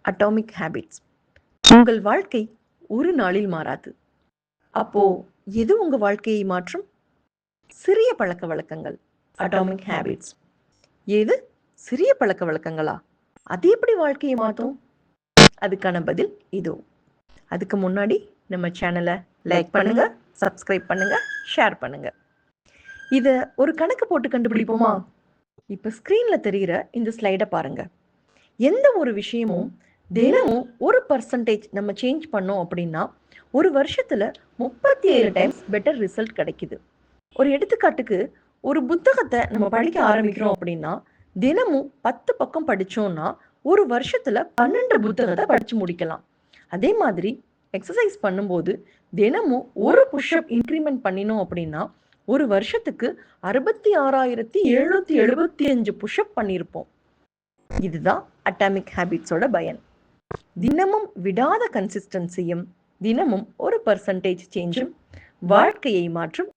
Atomic habits. உங்கள் வாழ்க்கை ஒரு நாளில் மாறாது. அப்போ எது உங்க வாழ்க்கையை மாற்றும்? சிறிய பழக்கவழக்கங்கள். Atomic habits. எது? சிறிய பழக்கவழக்கங்களா? அது எப்படி வாழ்க்கையை மாத்தும்? அதுக்கான பதில் இதோ. அதுக்கு முன்னாடி நம்ம சேனலை லைக் பண்ணுங்க, சப்ஸ்கிரைப் பண்ணுங்க, ஷேர் பண்ணுங்க. இத ஒரு கணக்கு போட்டு கண்டுபிடிப்போமா? இப்ப ஸ்கிரீன்ல தெரிகிற இந்த ஸ்லைட பாருங்க. எந்த ஒரு விஷயமும் தினமும் 1% நம்ம சேஞ்ச் பண்ணோம் அப்படின்னா ஒரு வருஷத்துல 37 டைம்ஸ் பெட்டர் ரிசல்ட் கிடைக்குது. ஒரு எடுத்துக்காட்டுக்கு ஒரு புத்தகத்தை நம்ம படிக்க ஆரம்பிக்கிறோம் அப்படின்னா தினமும் 10 பக்கம் படிச்சோம்னா ஒரு வருஷத்துல 12 புத்தகத்தை படிச்சு முடிக்கலாம். அதே மாதிரி எக்ஸசைஸ் பண்ணும்போது தினமும் ஒரு புஷ்அப் இன்க்ரிமெண்ட் பண்ணினோம் அப்படின்னா ஒரு வருஷத்துக்கு 66,775 புஷ்அப் பண்ணியிருப்போம். இதுதான் அட்டாமிக் ஹேபிட்ஸோட பயன். தினமும் விடாத கன்சிஸ்டன்சியும் தினமும் 1% சேஞ்சும் வாழ்க்கையை மாற்றும்